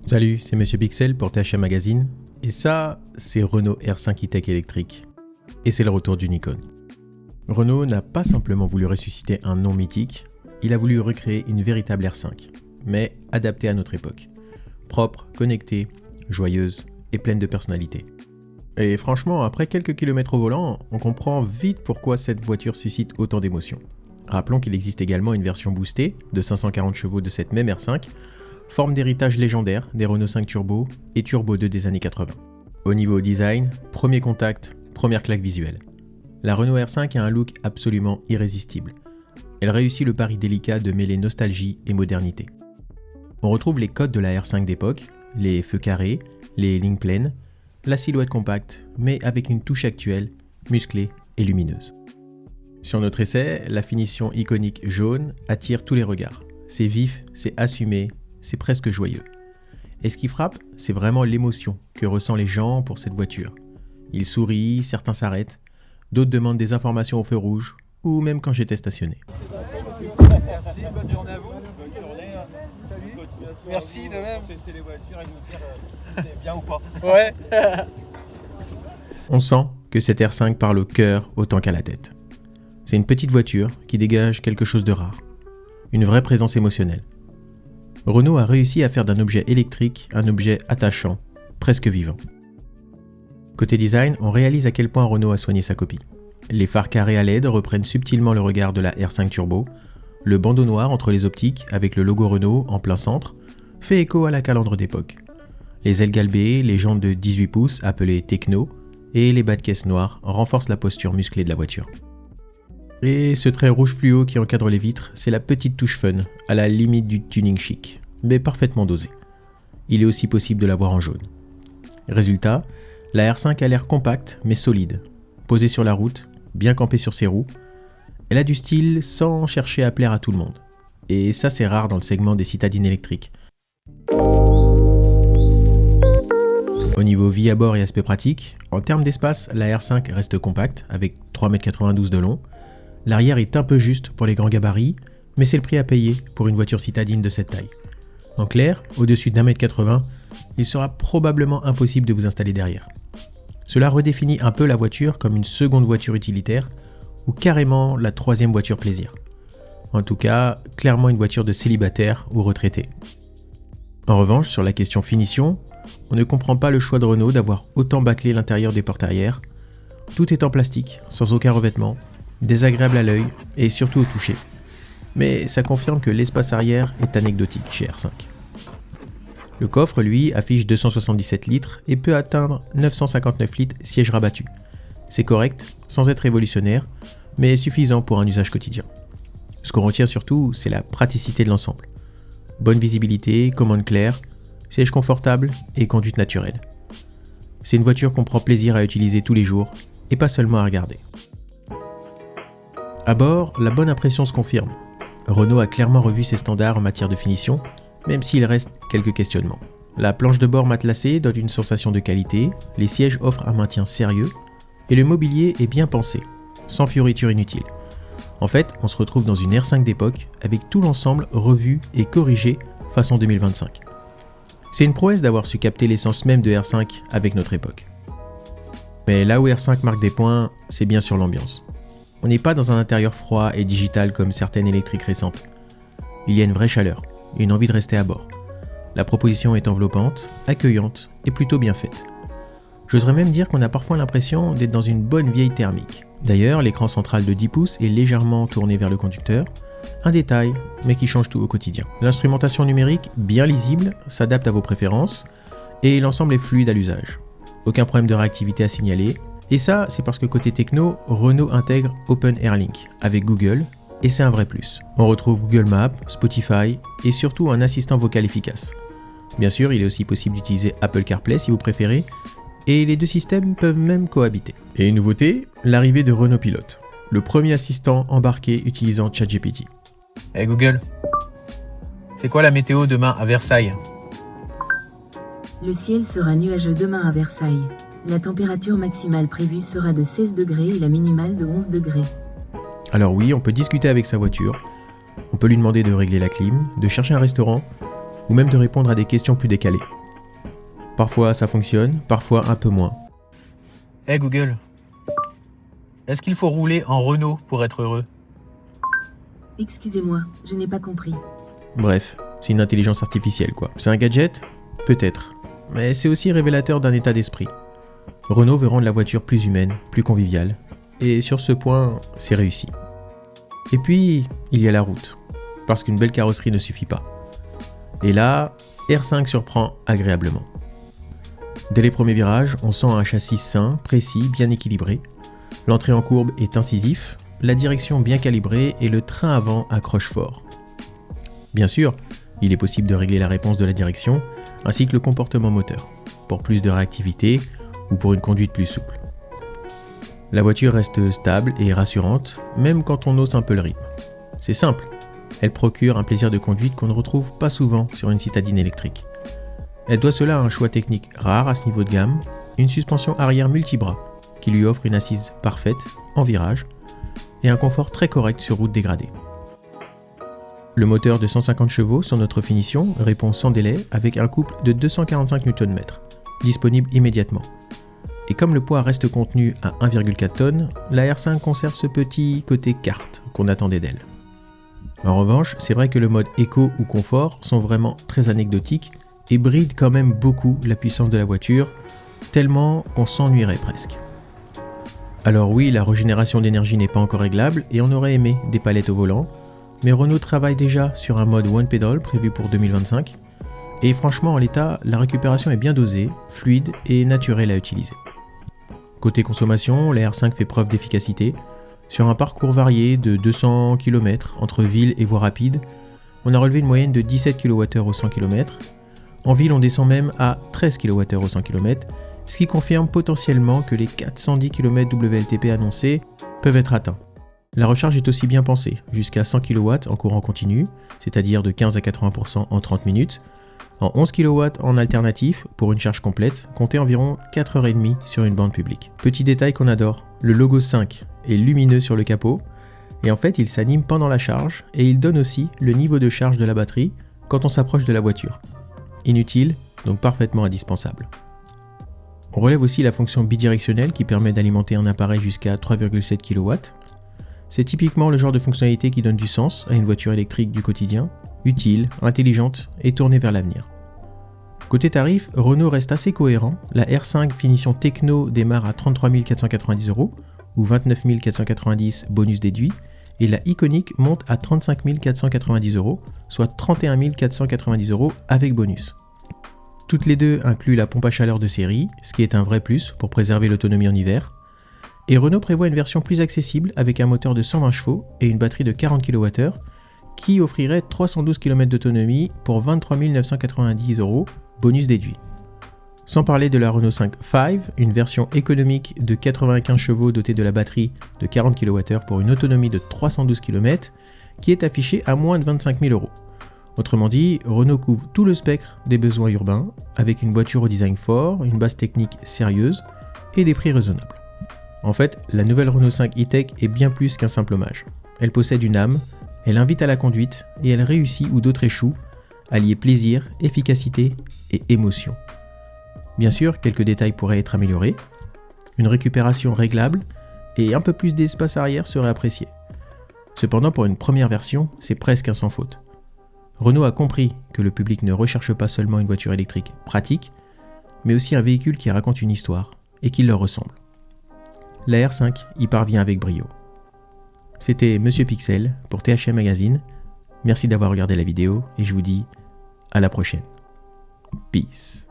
Salut, c'est Monsieur Pixel pour THM Magazine, et ça, c'est Renault R5 e-Tech électrique. Et c'est le retour du Nikon. Renault n'a pas simplement voulu ressusciter un nom mythique, il a voulu recréer une véritable R5, mais adaptée à notre époque. Propre, connectée, joyeuse et pleine de personnalité. Et franchement, après quelques kilomètres au volant, on comprend vite pourquoi cette voiture suscite autant d'émotions. Rappelons qu'il existe également une version boostée de 540 chevaux de cette même R5, forme d'héritage légendaire des Renault 5 Turbo et Turbo 2 des années 80. Au niveau design, premier contact, première claque visuelle. La Renault R5 a un look absolument irrésistible. Elle réussit le pari délicat de mêler nostalgie et modernité. On retrouve les codes de la R5 d'époque, les feux carrés, les lignes pleines, la silhouette compacte, mais avec une touche actuelle, musclée et lumineuse. Sur notre essai, la finition iconique jaune attire tous les regards. C'est vif, c'est assumé, c'est presque joyeux. Et ce qui frappe, c'est vraiment l'émotion que ressentent les gens pour cette voiture. Ils sourient, certains s'arrêtent, d'autres demandent des informations au feu rouge, ou même quand j'étais stationné. Merci, bonne journée à vous. Bonne journée. Merci de même. Tester les voitures et nous dire si c'est bien ou pas. Ouais. On sent que cette R5 parle au cœur autant qu'à la tête. C'est une petite voiture qui dégage quelque chose de rare. Une vraie présence émotionnelle. Renault a réussi à faire d'un objet électrique un objet attachant, presque vivant. Côté design, on réalise à quel point Renault a soigné sa copie. Les phares carrés à LED reprennent subtilement le regard de la R5 Turbo. Le bandeau noir entre les optiques avec le logo Renault en plein centre fait écho à la calandre d'époque. Les ailes galbées, les jantes de 18 pouces appelées Techno et les bas de caisse noirs renforcent la posture musclée de la voiture. Et ce trait rouge fluo qui encadre les vitres, c'est la petite touche fun, à la limite du tuning chic, mais parfaitement dosé. Il est aussi possible de la voir en jaune. Résultat, la R5 a l'air compacte mais solide, posée sur la route, bien campée sur ses roues. Elle a du style sans chercher à plaire à tout le monde. Et ça c'est rare dans le segment des citadines électriques. Au niveau vie à bord et aspect pratique, en termes d'espace, la R5 reste compacte avec 3,92 m de long. L'arrière est un peu juste pour les grands gabarits, mais c'est le prix à payer pour une voiture citadine de cette taille. En clair, au-dessus d'1,80 m, il sera probablement impossible de vous installer derrière. Cela redéfinit un peu la voiture comme une seconde voiture utilitaire, ou carrément la troisième voiture plaisir. En tout cas, clairement une voiture de célibataire ou retraité. En revanche, sur la question finition, on ne comprend pas le choix de Renault d'avoir autant bâclé l'intérieur des portes arrière. Tout est en plastique, sans aucun revêtement, désagréable à l'œil et surtout au toucher. Mais ça confirme que l'espace arrière est anecdotique chez R5. Le coffre, lui, affiche 277 litres et peut atteindre 959 litres siège rabattu. C'est correct, sans être révolutionnaire, mais suffisant pour un usage quotidien. Ce qu'on retient surtout, c'est la praticité de l'ensemble. Bonne visibilité, commande claire, siège confortable et conduite naturelle. C'est une voiture qu'on prend plaisir à utiliser tous les jours et pas seulement à regarder. À bord, la bonne impression se confirme. Renault a clairement revu ses standards en matière de finition, même s'il reste quelques questionnements. La planche de bord matelassée donne une sensation de qualité, les sièges offrent un maintien sérieux, et le mobilier est bien pensé, sans fioritures inutiles. En fait, on se retrouve dans une R5 d'époque, avec tout l'ensemble revu et corrigé façon 2025. C'est une prouesse d'avoir su capter l'essence même de R5 avec notre époque. Mais là où R5 marque des points, c'est bien sur l'ambiance. On n'est pas dans un intérieur froid et digital comme certaines électriques récentes. Il y a une vraie chaleur, une envie de rester à bord. La proposition est enveloppante, accueillante et plutôt bien faite. J'oserais même dire qu'on a parfois l'impression d'être dans une bonne vieille thermique. D'ailleurs, l'écran central de 10 pouces est légèrement tourné vers le conducteur, un détail, mais qui change tout au quotidien. L'instrumentation numérique, bien lisible, s'adapte à vos préférences, et l'ensemble est fluide à l'usage. Aucun problème de réactivité à signaler, et ça, c'est parce que côté techno, Renault intègre OpenAirLink avec Google, et c'est un vrai plus. On retrouve Google Maps, Spotify, et surtout un assistant vocal efficace. Bien sûr, il est aussi possible d'utiliser Apple CarPlay si vous préférez, et les deux systèmes peuvent même cohabiter. Et une nouveauté, l'arrivée de Renault Pilote, le premier assistant embarqué utilisant ChatGPT. Hey Google, c'est quoi la météo demain à Versailles? Le ciel sera nuageux demain à Versailles. La température maximale prévue sera de 16 degrés et la minimale de 11 degrés. Alors oui, on peut discuter avec sa voiture, on peut lui demander de régler la clim, de chercher un restaurant, ou même de répondre à des questions plus décalées. Parfois ça fonctionne, parfois un peu moins. Hey Google, est-ce qu'il faut rouler en Renault pour être heureux? Excusez-moi, je n'ai pas compris. Bref, c'est une intelligence artificielle quoi. C'est un gadget? Peut-être. Mais c'est aussi révélateur d'un état d'esprit. Renault veut rendre la voiture plus humaine, plus conviviale. Et sur ce point, c'est réussi. Et puis, il y a la route. Parce qu'une belle carrosserie ne suffit pas. Et là, R5 surprend agréablement. Dès les premiers virages, on sent un châssis sain, précis, bien équilibré. L'entrée en courbe est incisif, la direction bien calibrée et le train avant accroche fort. Bien sûr, il est possible de régler la réponse de la direction, ainsi que le comportement moteur, pour plus de réactivité ou pour une conduite plus souple. La voiture reste stable et rassurante, même quand on hausse un peu le rythme. C'est simple, elle procure un plaisir de conduite qu'on ne retrouve pas souvent sur une citadine électrique. Elle doit cela à un choix technique rare à ce niveau de gamme, une suspension arrière multibras qui lui offre une assise parfaite en virage et un confort très correct sur route dégradée. Le moteur de 150 chevaux sur notre finition répond sans délai avec un couple de 245 Nm, disponible immédiatement. Et comme le poids reste contenu à 1,4 tonnes, la R5 conserve ce petit côté carte qu'on attendait d'elle. En revanche, c'est vrai que le mode éco ou confort sont vraiment très anecdotiques et brident quand même beaucoup la puissance de la voiture, tellement qu'on s'ennuierait presque. Alors oui, la régénération d'énergie n'est pas encore réglable et on aurait aimé des palettes au volant, mais Renault travaille déjà sur un mode One Pedal prévu pour 2025, et franchement en l'état, la récupération est bien dosée, fluide et naturelle à utiliser. Côté consommation, la R5 fait preuve d'efficacité. Sur un parcours varié de 200 km entre ville et voies rapides, on a relevé une moyenne de 17 kWh au 100 km. En ville, on descend même à 13 kWh au 100 km, ce qui confirme potentiellement que les 410 km WLTP annoncés peuvent être atteints. La recharge est aussi bien pensée, jusqu'à 100 kW en courant continu, c'est-à-dire de 15 à 80% en 30 minutes, en 11 kW en alternatif pour une charge complète, comptez environ 4h30 sur une bande publique. Petit détail qu'on adore, le logo 5 est lumineux sur le capot, et en fait il s'anime pendant la charge, et il donne aussi le niveau de charge de la batterie quand on s'approche de la voiture. Inutile, donc parfaitement indispensable. On relève aussi la fonction bidirectionnelle qui permet d'alimenter un appareil jusqu'à 3,7 kW. C'est typiquement le genre de fonctionnalité qui donne du sens à une voiture électrique du quotidien, utile, intelligente et tournée vers l'avenir. Côté tarif, Renault reste assez cohérent, la R5 finition techno démarre à 33 490 € ou 29 490 bonus déduit, et la Iconic monte à 35 490 €, soit 31 490 € avec bonus. Toutes les deux incluent la pompe à chaleur de série, ce qui est un vrai plus pour préserver l'autonomie en hiver. Et Renault prévoit une version plus accessible avec un moteur de 120 chevaux et une batterie de 40 kWh qui offrirait 312 km d'autonomie pour 23 990 €, bonus déduit. Sans parler de la Renault 5 Five, une version économique de 95 chevaux dotée de la batterie de 40 kWh pour une autonomie de 312 km qui est affichée à moins de 25 000 €. Autrement dit, Renault couvre tout le spectre des besoins urbains avec une voiture au design fort, une base technique sérieuse et des prix raisonnables. En fait, la nouvelle Renault 5 e-Tech est bien plus qu'un simple hommage. Elle possède une âme, elle invite à la conduite et elle réussit où d'autres échouent, à lier plaisir, efficacité et émotion. Bien sûr, quelques détails pourraient être améliorés, une récupération réglable et un peu plus d'espace arrière serait apprécié. Cependant, pour une première version, c'est presque un sans faute. Renault a compris que le public ne recherche pas seulement une voiture électrique pratique, mais aussi un véhicule qui raconte une histoire et qui leur ressemble. La R5 y parvient avec brio. C'était Monsieur Pixel pour THM Magazine. Merci d'avoir regardé la vidéo et je vous dis à la prochaine. Peace.